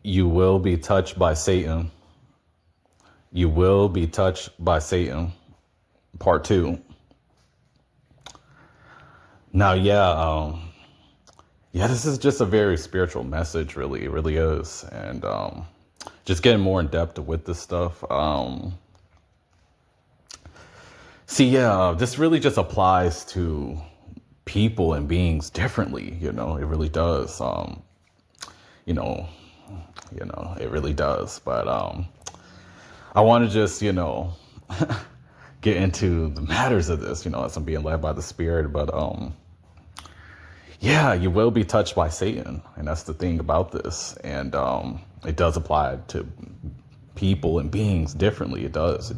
You will be touched by Satan. You will be touched by Satan. Part two. Now, this is just a very spiritual message, really. It really is. And just getting more in depth with this stuff. This really just applies to people and beings differently, it really does. It really does. But I want to just, get into the matters of this, as I'm being led by the Spirit. But you will be touched by Satan. And that's the thing about this. And it does apply to people and beings differently. It does.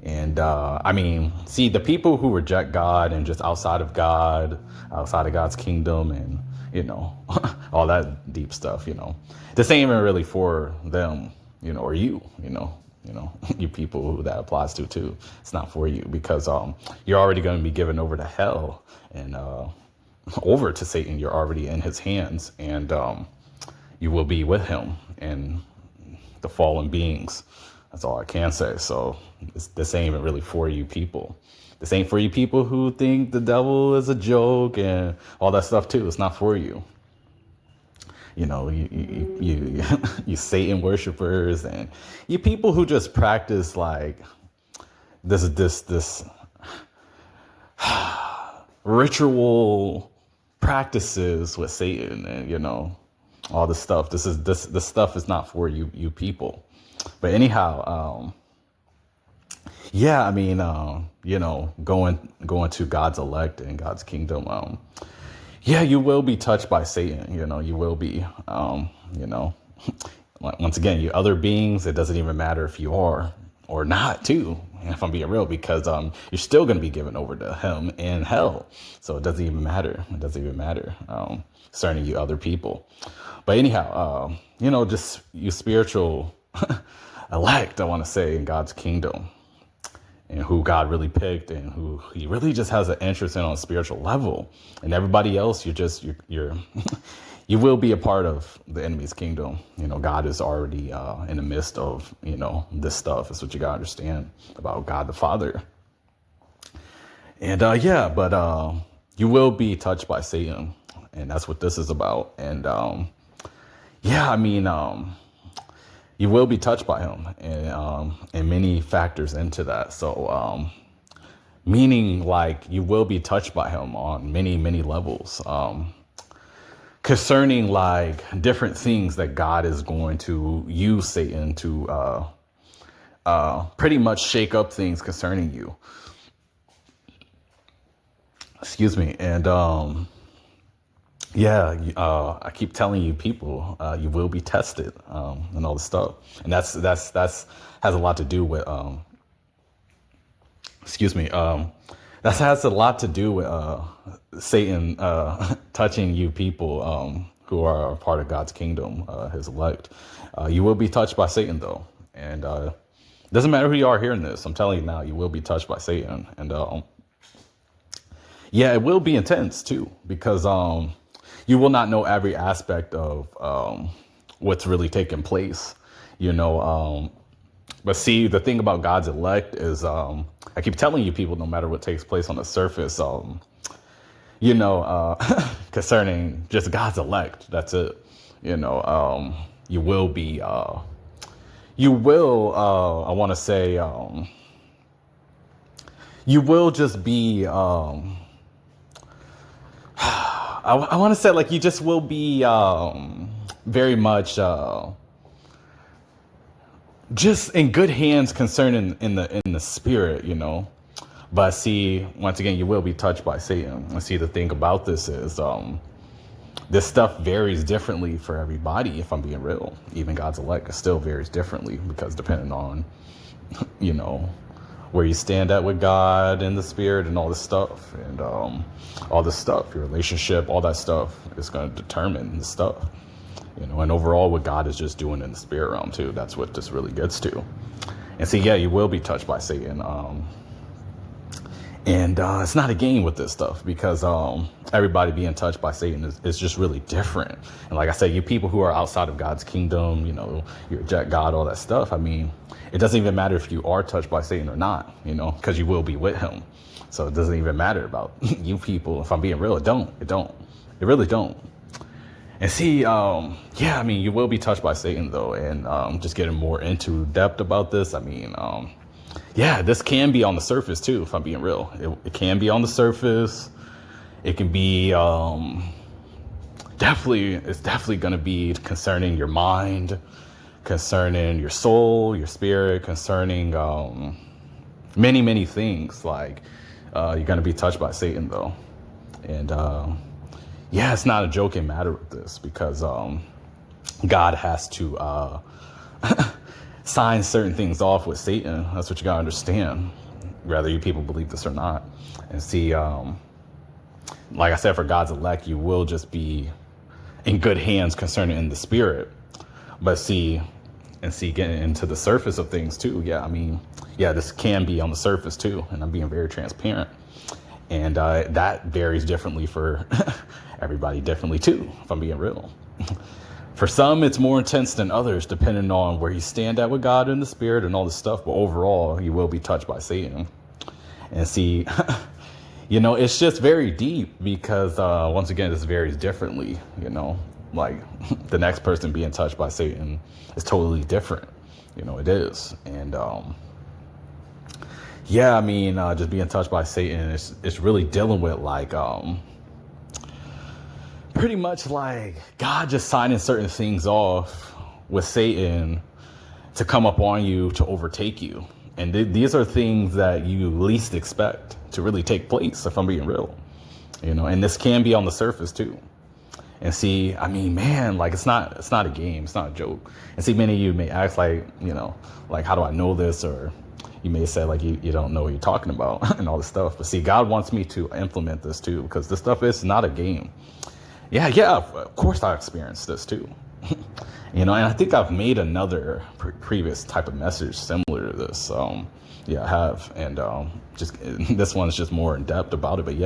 And the people who reject God and just outside of God's kingdom and, all that deep stuff, this ain't even really for them, or you, you people who that applies to too. It's not for you because you're already going to be given over to hell and over to Satan. You're already in his hands, and you will be with him and the fallen beings. That's all I can say. So this ain't even really for you people. This ain't for you people who think the devil is a joke and all that stuff too. It's not for you. You Satan worshipers and you people who just practice like this ritual practices with Satan and all this stuff. This stuff is not for you people. But anyhow, going to God's elect and God's kingdom. You will be touched by Satan. You will be. Once again, you other beings. It doesn't even matter if you are or not, too. If I'm being real, because you're still going to be given over to him in hell. So it doesn't even matter. Concerning you other people. But anyhow, just you spiritual elect, I want to say, in God's kingdom, and who God really picked and who he really just has an interest in on a spiritual level. And everybody else, you're you will be a part of the enemy's kingdom. God is already in the midst of, this stuff. That's what you got to understand about God the Father. And you will be touched by Satan. And that's what this is about. And you will be touched by him, and many factors into that. So, meaning like you will be touched by him on many, many levels, concerning like different things that God is going to use Satan to pretty much shake up things concerning you. Excuse me. And I keep telling you people, you will be tested, and all this stuff. And that's has a lot to do with, that has a lot to do with, Satan, touching you people, who are a part of God's kingdom, his elect. You will be touched by Satan though. And, doesn't matter who you are hearing this. I'm telling you now, you will be touched by Satan. And, it will be intense too, because, you will not know every aspect of what's really taking place, But see, the thing about God's elect is, I keep telling you people, no matter what takes place on the surface, concerning just God's elect, that's it. You will be, I want to say, you will just be, I want to say like you just will be very much just in good hands concerning in the spirit, But see, once again, you will be touched by Satan. And see, the thing about this is this stuff varies differently for everybody, if I'm being real. Even God's elect still varies differently because depending on, where you stand at with God and the spirit and all this stuff and all this stuff, your relationship, all that stuff is going to determine the stuff, and overall what God is just doing in the spirit realm too. That's what this really gets to. And see, you will be touched by Satan. And it's not a game with this stuff because everybody being touched by Satan is just really different. And like I said, you people who are outside of God's kingdom, you reject God, all that stuff. I mean, it doesn't even matter if you are touched by Satan or not, because you will be with him. So it doesn't even matter about you people. If I'm being real, it don't. It really don't. And see, you will be touched by Satan, though. And just getting more into depth about this, this can be on the surface, too, if I'm being real. It can be on the surface. It can be it's definitely going to be concerning your mind, concerning your soul, your spirit, concerning many, many things. Like you're going to be touched by Satan, though. And it's not a joking matter with this because God has to sign certain things off with Satan. That's what you got to understand, whether you people believe this or not. And see, like I said, for God's elect, you will just be in good hands concerning in the spirit. But getting into the surface of things too. This can be on the surface too. And I'm being very transparent. And that varies differently for everybody differently too, if I'm being real. For some, it's more intense than others, depending on where you stand at with God in the spirit and all this stuff. But overall, you will be touched by Satan. And see, it's just very deep because once again, this varies differently, like the next person being touched by Satan is totally different. It is. And just being touched by Satan, it's really dealing with like, pretty much like God just signing certain things off with Satan to come up on you, to overtake you. And these are things that you least expect to really take place, if I'm being real, and this can be on the surface too. And see, it's not a game. It's not a joke. And see, many of you may ask like, how do I know this? Or you may say like, you don't know what you're talking about and all this stuff. But see, God wants me to implement this too, because this stuff is not a game. Yeah, of course I experienced this too. And I think I've made another previous type of message similar to this. I have. And just this one's just more in depth about it. But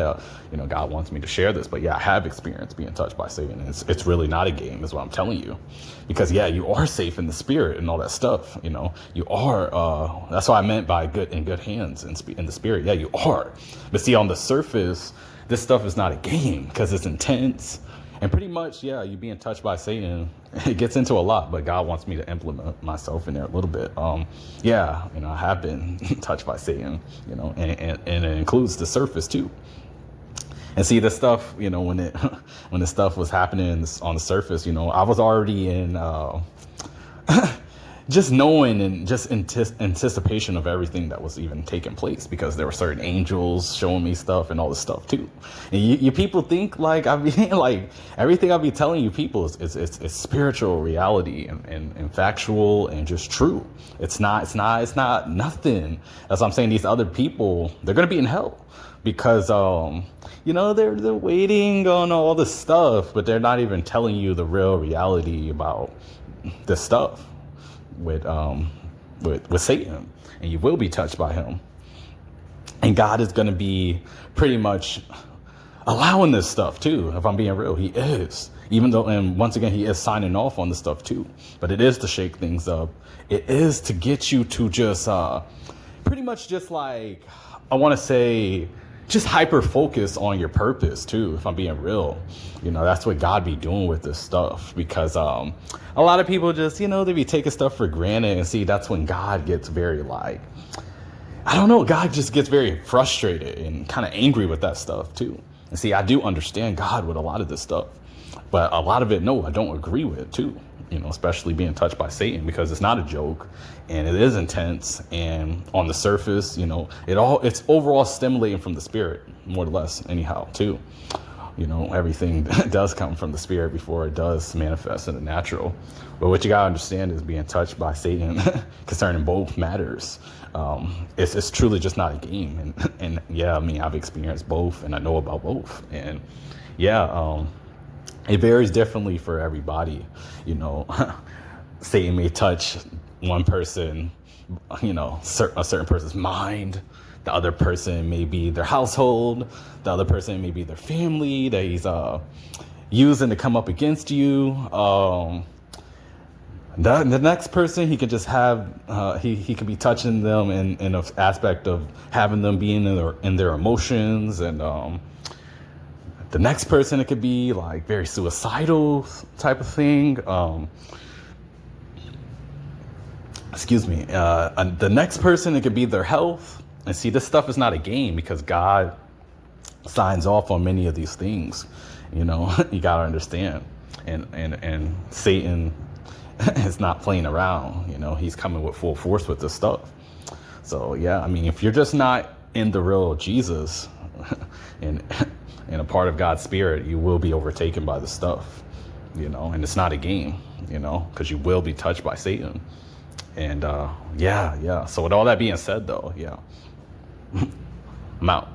God wants me to share this. But I have experienced being touched by Satan. It's really not a game is what I'm telling you. Because you are safe in the spirit and all that stuff. You are. That's what I meant by in good hands in the spirit. Yeah, you are. But see, on the surface, this stuff is not a game because it's intense. And pretty much, you being touched by Satan, it gets into a lot, but God wants me to implement myself in there a little bit. I have been touched by Satan, and it includes the surface too. And see, this stuff, when this stuff was happening on the surface, I was already in just knowing and just anticipation of everything that was even taking place, because there were certain angels showing me stuff and all this stuff too. And you people think like like everything I'll be telling you people is spiritual reality and factual and just true. It's not nothing. That's what I'm saying. These other people, they're gonna be in hell because they're waiting on all this stuff, but they're not even telling you the real reality about this stuff. With Satan, and you will be touched by him, and God is going to be pretty much allowing this stuff too. If I'm being real, he is, even though, and once again, he is signing off on the stuff too, but it is to shake things up. It is to get you to just pretty much just like, I want to say, just hyper focus on your purpose too, if I'm being real. That's what God be doing with this stuff, because a lot of people just, they be taking stuff for granted. And see, that's when God gets very like, I don't know, God just gets very frustrated and kind of angry with that stuff too. And see, I do understand God with a lot of this stuff, but a lot of it, no, I don't agree with it too. Especially being touched by Satan, because it's not a joke and it is intense. And on the surface, it's overall stimulating from the spirit, more or less, anyhow, too. Everything does come from the spirit before it does manifest in the natural. But what you got to understand is being touched by Satan concerning both matters. It's truly just not a game. And I've experienced both and I know about both. And it varies differently for everybody. Satan may touch one person, a certain person's mind The other person may be their household. The other person may be their family that he's using to come up against you. The next person, he could just have, he could be touching them in an aspect of having them being in their emotions. And the next person, it could be like very suicidal type of thing. Excuse me. The next person, it could be their health. And see, this stuff is not a game because God signs off on many of these things. You know, you got to understand. And Satan is not playing around. You know, he's coming with full force with this stuff. So, yeah, I mean, if you're just not in the real Jesus and a part of God's spirit, you will be overtaken by the stuff, you know, and it's not a game, you know, because you will be touched by Satan. And yeah. So with all that being said, though, yeah, I'm out.